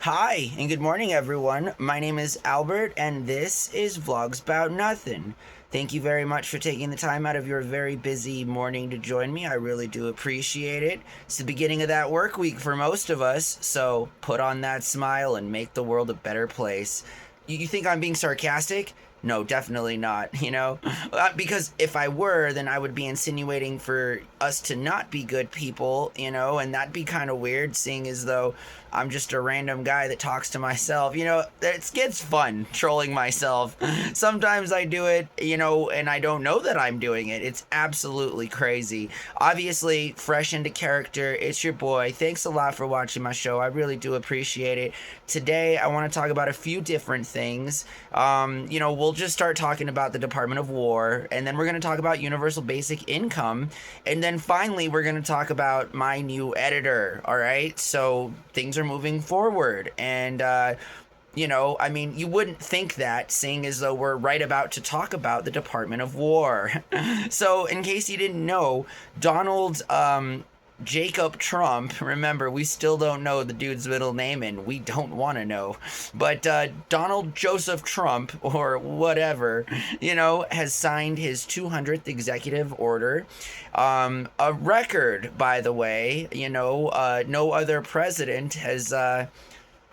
Hi, and good morning, everyone. My name is Albert, and this is Vlogs About Nothing. Thank you very much for taking the time out of your very busy morning to join me. I really do appreciate it. It's the beginning of that work week for most of us, so put on that smile and make the world a better place. You think I'm being sarcastic? No, definitely not, because if I were, then I would be insinuating for us to not be good people, and that'd be kind of weird, seeing as though I'm just a random guy that talks to myself. It gets fun trolling myself. Sometimes I do it, and I don't know that I'm doing it. It's absolutely crazy. Obviously, fresh into character, it's your boy. Thanks a lot for watching my show. I really do appreciate it. Today, I want to talk about a few different things. We'll just start talking about the Department of War, and then we're going to talk about universal basic income, and then finally, we're going to talk about my new editor, all right? So things are moving forward, and you wouldn't think that, seeing as though we're right about to talk about the Department of War. So, in case you didn't know, Donald Jacob Trump, remember, we still don't know the dude's middle name, and we don't want to know, but Donald Joseph Trump, or whatever, has signed his 200th executive order. A record, by the way. No other president has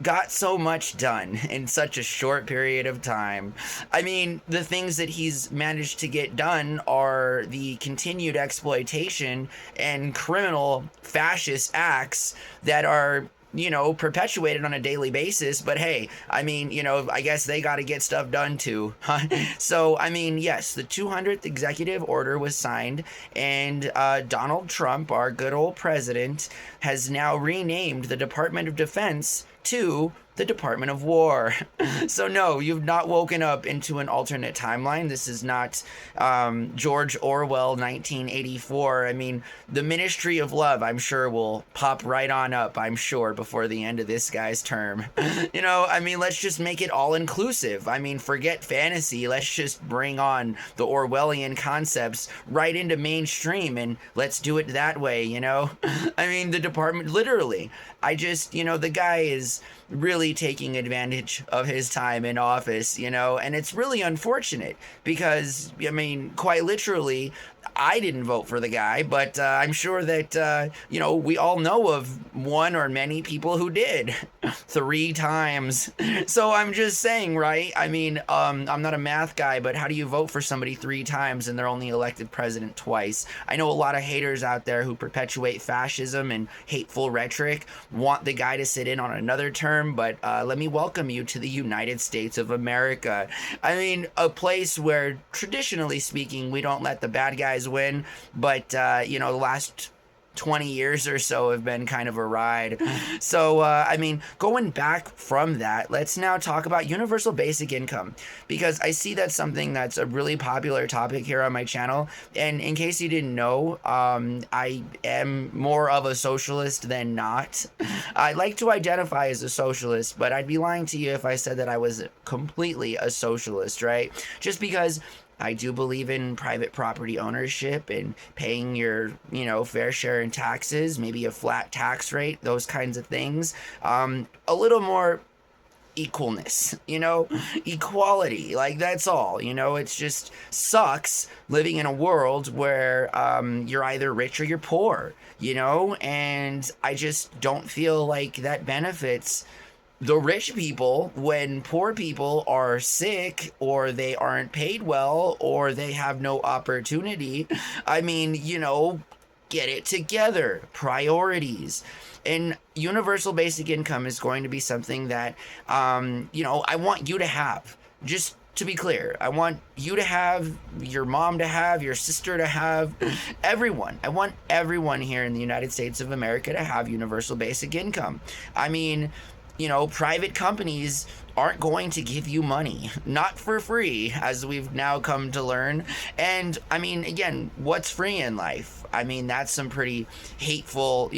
got so much done in such a short period of time. I mean, the things that he's managed to get done are the continued exploitation and criminal fascist acts that are perpetuated on a daily basis. But hey, I guess they got to get stuff done too. So, yes, the 200th executive order was signed, and Donald Trump, our good old president, has now renamed the Department of Defense to the Department of War. So no, you've not woken up into an alternate timeline. This is not George Orwell 1984. The Ministry of Love, I'm sure, will pop right on up, I'm sure, before the end of this guy's term. Let's just make it all inclusive. Forget fantasy. Let's just bring on the Orwellian concepts right into mainstream, and let's do it that way, the department, literally. The guy is really taking advantage of his time in office, and it's really unfortunate because, quite literally, I didn't vote for the guy, but I'm sure that, we all know of one or many people who did 3 times. So I'm just saying, right? I'm not a math guy, but how do you vote for somebody 3 times and they're only elected president twice? I know a lot of haters out there who perpetuate fascism and hateful rhetoric want the guy to sit in on another term, but let me welcome you to the United States of America. A place where, traditionally speaking, we don't let the bad guys win, but the last 20 years or so have been kind of a ride. So, going back from that, let's now talk about universal basic income, because I see that's something that's a really popular topic here on my channel. And in case you didn't know, I am more of a socialist than not. I like to identify as a socialist, but I'd be lying to you if I said that I was completely a socialist, right? Just because I do believe in private property ownership and paying your, fair share in taxes, maybe a flat tax rate, those kinds of things. A little more equalness, equality, like that's all. It's just sucks living in a world where you're either rich or you're poor, and I just don't feel like that benefits the rich people when poor people are sick, or they aren't paid well, or they have no opportunity. Get it together. Priorities. And universal basic income is going to be something that, I want you to have. Just to be clear, I want you to have, your mom to have, your sister to have, everyone. I want everyone here in the United States of America to have universal basic income. Private companies aren't going to give you money, not for free, as we've now come to learn. And again, what's free in life? That's some pretty hateful,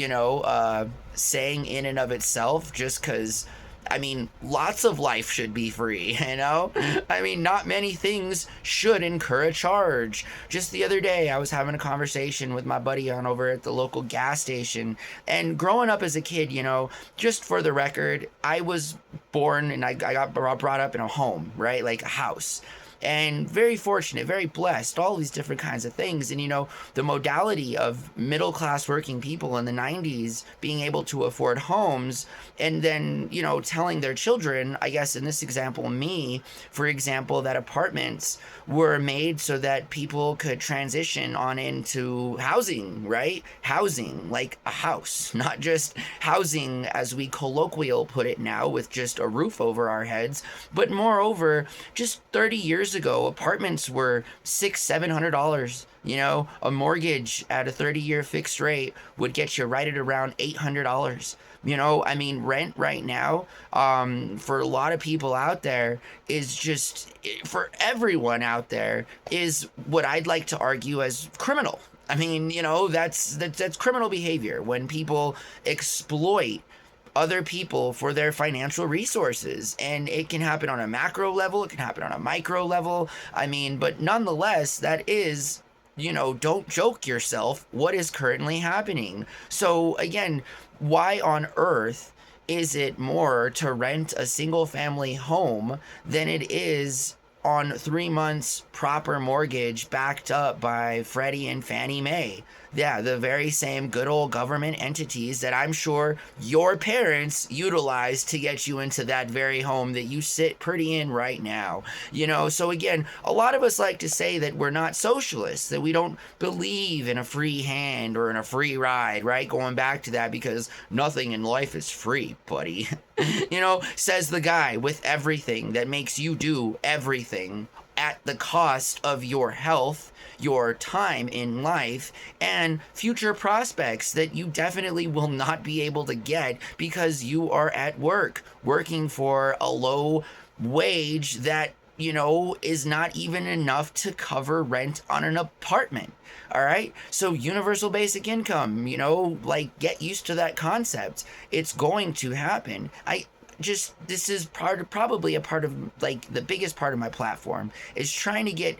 saying in and of itself, just because I mean, lots of life should be free, you know? I mean, not many things should incur a charge. Just the other day, I was having a conversation with my buddy on over at the local gas station. And growing up as a kid, you know, just for the record, I was born and I got brought up in a home, right? Like a house. And very fortunate, very blessed, all these different kinds of things. And, you know, the modality of middle class working people in the 90s being able to afford homes and then, you know, telling their children, I guess in this example, me, for example, that apartments were made so that people could transition on into housing, right? Housing, like a house, not just housing as we colloquial put it now with just a roof over our heads, but moreover, just 30 years ago, apartments were $600-700. You know, a mortgage at a 30-year fixed rate would get you right at around $800. You know, I mean, rent right now, for a lot of people out there is just, for everyone out there, is what I'd like to argue as criminal. I mean, you know, that's criminal behavior when people exploit other people for their financial resources. And it can happen on a macro level, it can happen on a micro level. I mean, but nonetheless, that is, you know, don't joke yourself what is currently happening. So again, why on earth is it more to rent a single family home than it is on 3 months proper mortgage backed up by Freddie and Fannie Mae? Yeah, the very same good old government entities that I'm sure your parents utilized to get you into that very home that you sit pretty in right now. You know, so again, a lot of us like to say that we're not socialists, that we don't believe in a free hand or in a free ride, right? Going back to that because nothing in life is free, buddy. You know, says the guy with everything that makes you do everything at the cost of your health, your time in life, and future prospects that you definitely will not be able to get because you are at work, working for a low wage that, you know, is not even enough to cover rent on an apartment. All right. So universal basic income, you know, like get used to that concept. It's going to happen. This is probably a part of like the biggest part of my platform is trying to get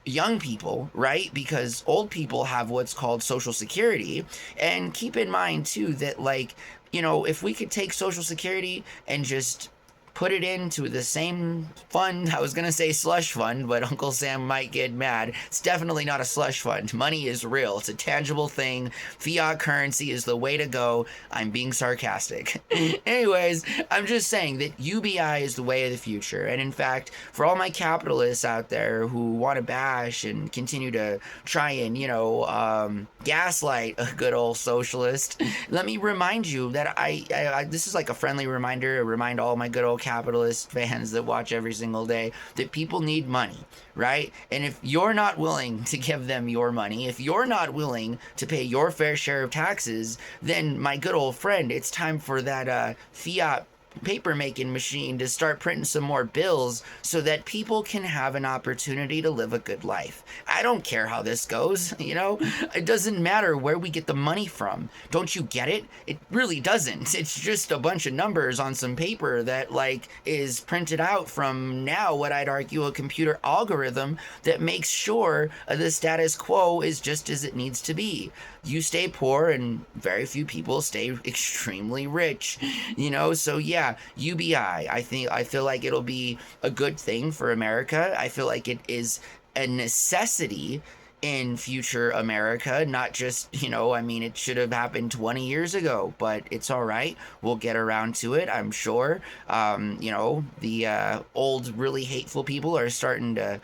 young people, right? Because old people have what's called Social Security. And keep in mind too that, like, you know, if we could take Social Security and just put it into the same fund. I was going to say slush fund, but Uncle Sam might get mad. It's definitely not a slush fund. Money is real. It's a tangible thing. Fiat currency is the way to go. I'm being sarcastic. Anyways, I'm just saying that UBI is the way of the future. And in fact, for all my capitalists out there who want to bash and continue to try and, you know, gaslight a good old socialist, let me remind you that I this is like a friendly reminder. I remind all my good old capitalist fans that watch every single day that people need money, right? And if you're not willing to give them your money, if you're not willing to pay your fair share of taxes, then my good old friend, it's time for that fiat paper making machine to start printing some more bills so that people can have an opportunity to live a good life. I don't care how this goes, you know? It doesn't matter where we get the money from. Don't you get it? It really doesn't. It's just a bunch of numbers on some paper that, like, is printed out from now what I'd argue a computer algorithm that makes sure the status quo is just as it needs to be. You stay poor and very few people stay extremely rich, you know? So yeah, UBI, I feel like it'll be a good thing for America. I feel like it is a necessity in future America, not just, you know, I mean, it should have happened 20 years ago, but it's all right. We'll get around to it, I'm sure. You know, the old, really hateful people are starting to,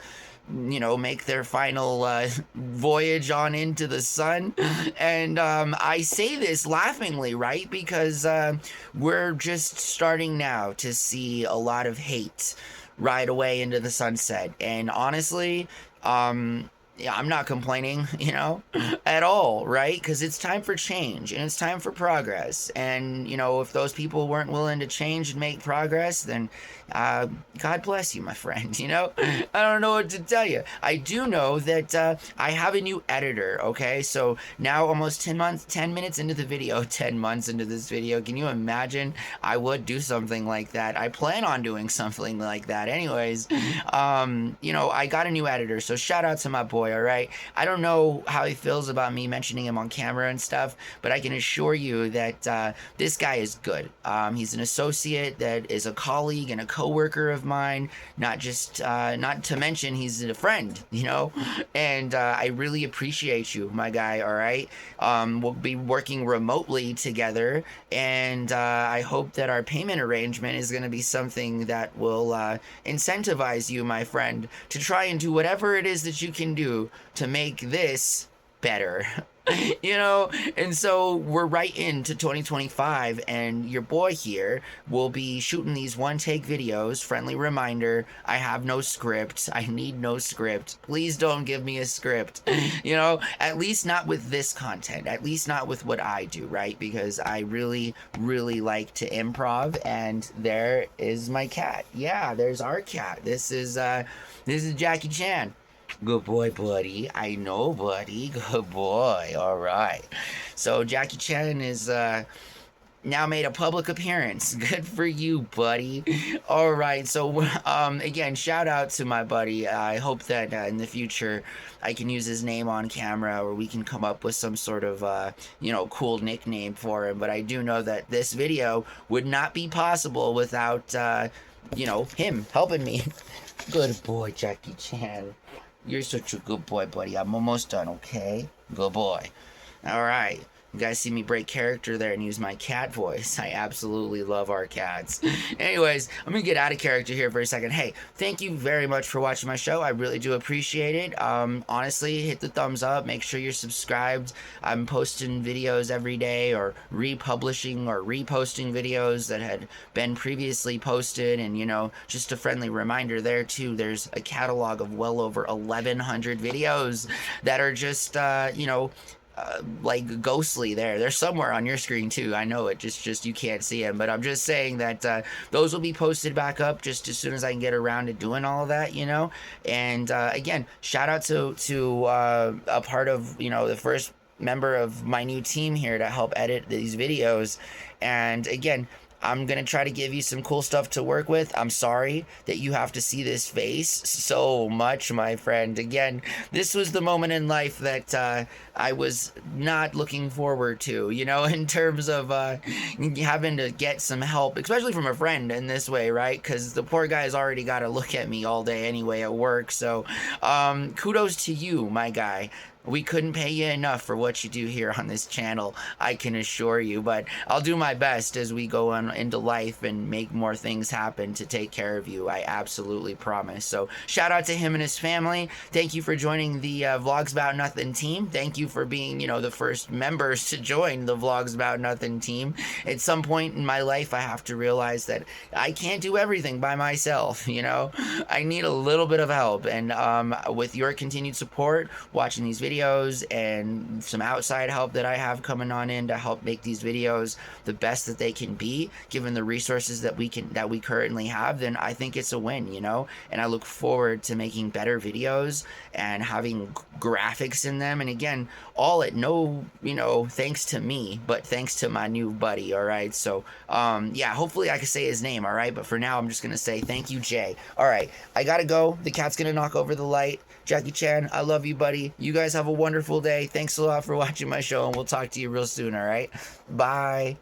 you know, make their final voyage on into the sun. And I say this laughingly, right? Because we're just starting now to see a lot of hate ride away into the sunset. And honestly, yeah, I'm not complaining, at all, right? Because it's time for change and it's time for progress. And, if those people weren't willing to change and make progress, then God bless you, my friend. I don't know what to tell you. I do know that I have a new editor, okay? So now almost 10 minutes into the video, 10 months into this video, can you imagine? I would do something like that. I plan on doing something like that anyways. I got a new editor, so shout out to my boy, all right? I don't know how he feels about me mentioning him on camera and stuff, but I can assure you that this guy is good. He's an associate that is a colleague and a coworker of mine, not to mention he's a friend, and I really appreciate you, my guy, all right? We'll be working remotely together, and I hope that our payment arrangement is going to be something that will incentivize you, my friend, to try and do whatever it is that you can do to make this better. And so we're right into 2025, and your boy here will be shooting these one-take videos. Friendly reminder, I have no script. I need no script. Please don't give me a script. At least not with this content. At least not with what I do, right? Because I really, really like to improv, and there is my cat. Yeah, there's our cat. This is Jackie Chan. Good boy, buddy. I know, buddy. Good boy. All right. So Jackie Chan is now made a public appearance. Good for you, buddy. All right. So again, shout out to my buddy. I hope that in the future I can use his name on camera, or we can come up with some sort of cool nickname for him. But I do know that this video would not be possible without him helping me. Good boy, Jackie Chan. You're such a good boy, buddy. I'm almost done, okay? Good boy. All right. You guys see me break character there and use my cat voice. I absolutely love our cats. Anyways, I'm going to get out of character here for a second. Hey, thank you very much for watching my show. I really do appreciate it. Honestly, hit the thumbs up. Make sure you're subscribed. I'm posting videos every day, or republishing or reposting videos that had been previously posted. And, just a friendly reminder there, too, there's a catalog of well over 1,100 videos that are just, like ghostly there. They're somewhere on your screen too. I know it. Just you can't see them, but I'm just saying that those will be posted back up just as soon as I can get around to doing all of that, And again, shout out to a part of the first member of my new team here to help edit these videos. And again, I'm going to try to give you some cool stuff to work with. I'm sorry that you have to see this face so much, my friend. Again, this was the moment in life that I was not looking forward to, in terms of having to get some help, especially from a friend in this way, right? Because the poor guy's already got to look at me all day anyway at work. So kudos to you, my guy. We couldn't pay you enough for what you do here on this channel, I can assure you, but I'll do my best as we go on into life and make more things happen to take care of you. I absolutely promise. So shout out to him and his family. Thank you for joining the Vlogs About Nothing team. Thank you for being, the first members to join the Vlogs About Nothing team. At some point in my life, I have to realize that I can't do everything by myself, I need a little bit of help, and with your continued support, watching these videos, and some outside help that I have coming on in to help make these videos the best that they can be, given the resources that we currently have, then I think it's a win, and I look forward to making better videos and having graphics in them, and again, all at no thanks to me, but thanks to my new buddy. All right, so yeah, hopefully I can say his name. All right, but for now I'm just gonna say thank you, Jay. All right, I gotta go. The cat's gonna knock over the light. Jackie Chan, I love you, buddy. You guys have a wonderful day. Thanks a lot for watching my show, and we'll talk to you real soon, all right? Bye.